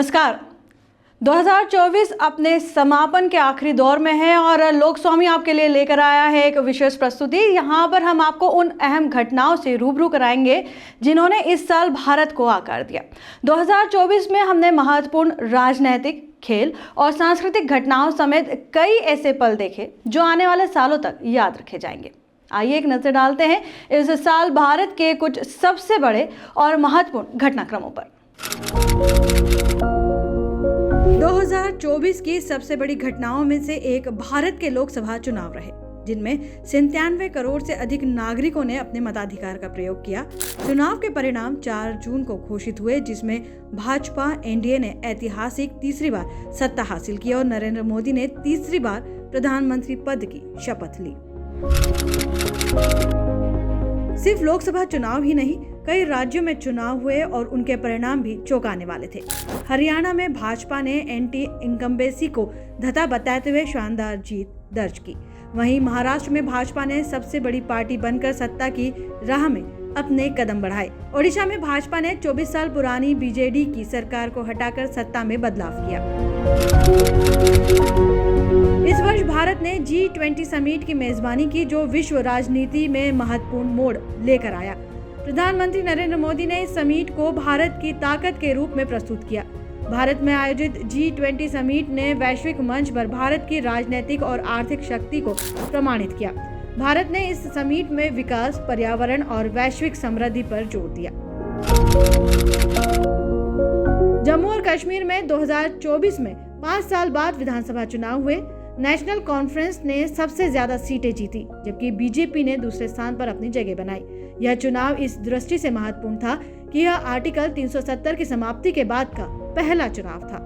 नमस्कार। 2024 अपने समापन के आखिरी दौर में है और लोकस्वामी आपके लिए लेकर आया है एक विशेष प्रस्तुति। यहाँ पर हम आपको उन अहम घटनाओं से रूबरू कराएंगे जिन्होंने इस साल भारत को आकार दिया। 2024 में हमने महत्वपूर्ण राजनीतिक, खेल और सांस्कृतिक घटनाओं समेत कई ऐसे पल देखे जो आने वाले सालों तक याद रखे जाएंगे। आइए एक नजर डालते हैं इस साल भारत के कुछ सबसे बड़े और महत्वपूर्ण घटनाक्रमों पर। 2024 की सबसे बड़ी घटनाओं में से एक भारत के लोकसभा चुनाव रहे, जिनमें 97 करोड़ से अधिक नागरिकों ने अपने मताधिकार का प्रयोग किया। चुनाव के परिणाम 4 जून को घोषित हुए, जिसमें भाजपा एनडीए ने ऐतिहासिक तीसरी बार सत्ता हासिल की और नरेंद्र मोदी ने तीसरी बार प्रधानमंत्री पद की शपथ ली। सिर्फ लोकसभा चुनाव ही नहीं, कई राज्यों में चुनाव हुए और उनके परिणाम भी चौंकाने वाले थे। हरियाणा में भाजपा ने एंटी इनकम्बेंसी को धता बताते हुए शानदार जीत दर्ज की। वहीं महाराष्ट्र में भाजपा ने सबसे बड़ी पार्टी बनकर सत्ता की राह में अपने कदम बढ़ाए। ओडिशा में भाजपा ने 24 साल पुरानी बीजेडी की सरकार को हटाकर सत्ता में बदलाव किया। इस वर्ष भारत ने G20 समिट की मेजबानी की, जो विश्व राजनीति में महत्वपूर्ण मोड़ लेकर आया। प्रधानमंत्री नरेंद्र मोदी ने इस समिट को भारत की ताकत के रूप में प्रस्तुत किया। भारत में आयोजित G20 समिट ने वैश्विक मंच पर भारत की राजनीतिक और आर्थिक शक्ति को प्रमाणित किया। भारत ने इस समिट में विकास, पर्यावरण और वैश्विक समृद्धि पर जोर दिया। जम्मू और कश्मीर में 2024 में 5 साल बाद विधानसभा चुनाव हुए। नेशनल कॉन्फ्रेंस ने सबसे ज्यादा सीटें जीती, जबकि बीजेपी ने दूसरे स्थान पर अपनी जगह बनाई। यह चुनाव इस दृष्टि से महत्वपूर्ण था कि यह आर्टिकल 370 की समाप्ति के बाद का पहला चुनाव था।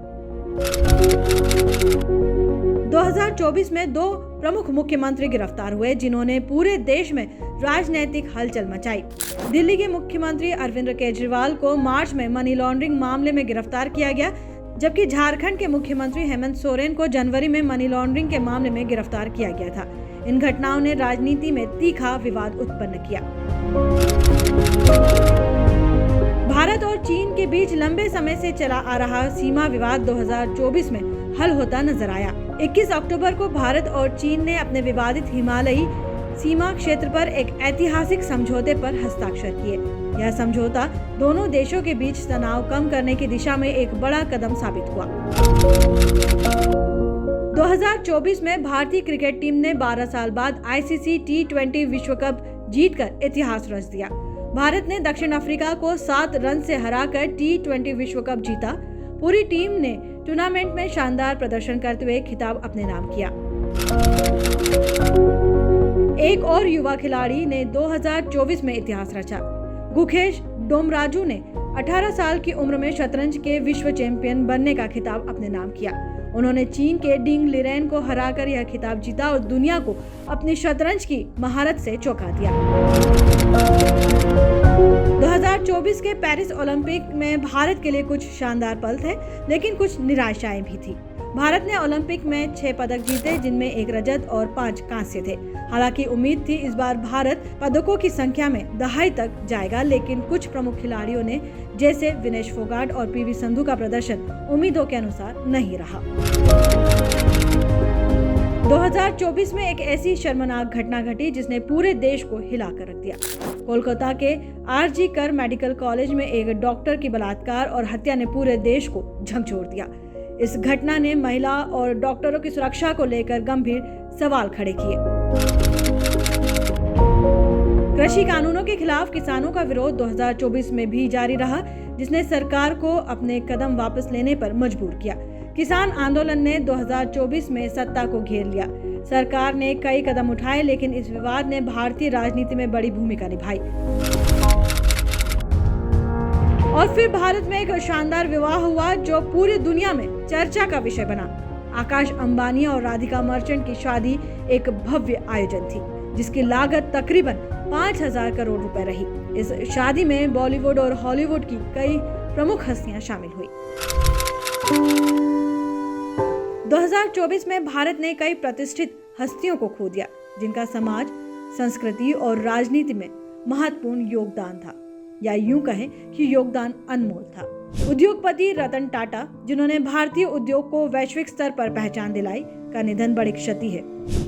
2024 में 2 प्रमुख मुख्यमंत्री गिरफ्तार हुए, जिन्होंने पूरे देश में राजनीतिक हलचल मचाई। दिल्ली के मुख्यमंत्री अरविंद केजरीवाल को मार्च में मनी लॉन्ड्रिंग मामले में गिरफ्तार किया गया, जबकि झारखंड के मुख्यमंत्री हेमंत सोरेन को जनवरी में मनी लॉन्ड्रिंग के मामले में गिरफ्तार किया गया था। इन घटनाओं ने राजनीति में तीखा विवाद उत्पन्न किया। भारत और चीन के बीच लंबे समय से चला आ रहा सीमा विवाद 2024 में हल होता नजर आया। 21 अक्टूबर को भारत और चीन ने अपने विवादित हिमालयी सीमा क्षेत्र पर एक ऐतिहासिक समझौते पर हस्ताक्षर किए। यह समझौता दोनों देशों के बीच तनाव कम करने की दिशा में एक बड़ा कदम साबित हुआ। 2024 में भारतीय क्रिकेट टीम ने 12 साल बाद आईसीसी T20 विश्व कप जीतकर इतिहास रच दिया। भारत ने दक्षिण अफ्रीका को 7 रन से हराकर T20 विश्व कप जीता। पूरी टीम ने टूर्नामेंट में शानदार प्रदर्शन करते हुए खिताब अपने नाम किया। एक और युवा खिलाड़ी ने 2024 में इतिहास रचा। गुकेश डोमराजू ने 18 साल की उम्र में शतरंज के विश्व चैंपियन बनने का खिताब अपने नाम किया। उन्होंने चीन के डिंग लिरेन को हराकर यह खिताब जीता और दुनिया को अपनी शतरंज की महारत से चौंका दिया। 2024 के पेरिस ओलंपिक में भारत के लिए कुछ शानदार पल थे, लेकिन कुछ निराशाएं भी थी। भारत ने ओलंपिक में 6 पदक जीते, जिनमें 1 रजत और 5 कांस्य थे। हालांकि उम्मीद थी इस बार भारत पदकों की संख्या में दहाई तक जाएगा, लेकिन कुछ प्रमुख खिलाड़ियों ने जैसे विनेश फोगाट और पीवी संधू का प्रदर्शन उम्मीदों के अनुसार नहीं रहा। 2024 में एक ऐसी शर्मनाक घटना घटी जिसने पूरे देश को हिला कर रख दिया। कोलकाता के RG कर मेडिकल कॉलेज में एक डॉक्टर की बलात्कार और हत्या ने पूरे देश को झकझोर दिया। इस घटना ने महिला और डॉक्टरों की सुरक्षा को लेकर गंभीर सवाल खड़े किए। कृषि कानूनों के खिलाफ किसानों का विरोध 2024 में भी जारी रहा, जिसने सरकार को अपने कदम वापस लेने पर मजबूर किया। किसान आंदोलन ने 2024 में सत्ता को घेर लिया। सरकार ने कई कदम उठाए, लेकिन इस विवाद ने भारतीय राजनीति में बड़ी भूमिका निभाई। और फिर भारत में एक शानदार विवाह हुआ जो पूरी दुनिया में चर्चा का विषय बना। आकाश अंबानी और राधिका मर्चेंट की शादी एक भव्य आयोजन थी, जिसकी लागत तकरीबन 5000 करोड़ रुपए रही। इस शादी में बॉलीवुड और हॉलीवुड की कई प्रमुख हस्तियां शामिल हुई। 2024 में भारत ने कई प्रतिष्ठित हस्तियों को खो दिया, जिनका समाज, संस्कृति और राजनीति में महत्वपूर्ण योगदान था, या यूं कहें कि योगदान अनमोल था। उद्योगपति रतन टाटा, जिन्होंने भारतीय उद्योग को वैश्विक स्तर पर पहचान दिलाई, का निधन बड़ी क्षति है।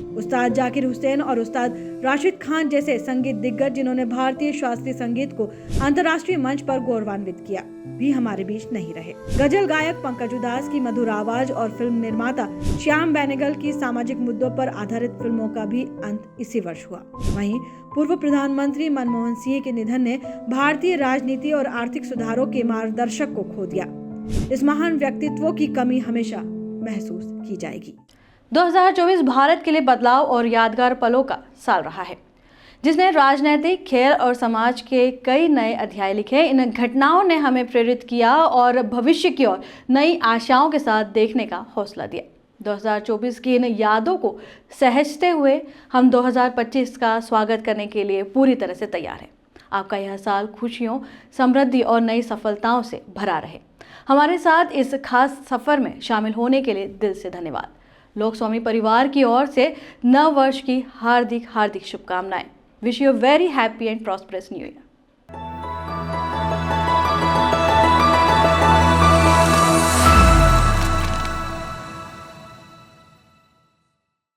उस्ताद जाकिर हुसैन और उस्ताद राशिद खान जैसे संगीत दिग्गज, जिन्होंने भारतीय शास्त्रीय संगीत को अंतर्राष्ट्रीय मंच पर गौरवान्वित किया, भी हमारे बीच नहीं रहे। गजल गायक पंकज उधास की मधुर आवाज और फिल्म निर्माता श्याम बेनेगल की सामाजिक मुद्दों पर आधारित फिल्मों का भी अंत इसी वर्ष हुआ। वहीं पूर्व प्रधानमंत्री मनमोहन सिंह के निधन ने भारतीय राजनीति और आर्थिक सुधारों के मार्गदर्शक को खो दिया। इस महान व्यक्तित्व की कमी हमेशा महसूस की जाएगी। 2024 भारत के लिए बदलाव और यादगार पलों का साल रहा है, जिसने राजनीतिक, खेल और समाज के कई नए अध्याय लिखे। इन घटनाओं ने हमें प्रेरित किया और भविष्य की ओर नई आशाओं के साथ देखने का हौसला दिया। 2024 की इन यादों को सहेजते हुए हम 2025 का स्वागत करने के लिए पूरी तरह से तैयार हैं। आपका यह साल खुशियों, समृद्धि और नई सफलताओं से भरा रहे। हमारे साथ इस खास सफर में शामिल होने के लिए दिल से धन्यवाद। लोकस्वामी परिवार की ओर से नव वर्ष की हार्दिक शुभकामनाएं। Wish you very happy and prosperous new year.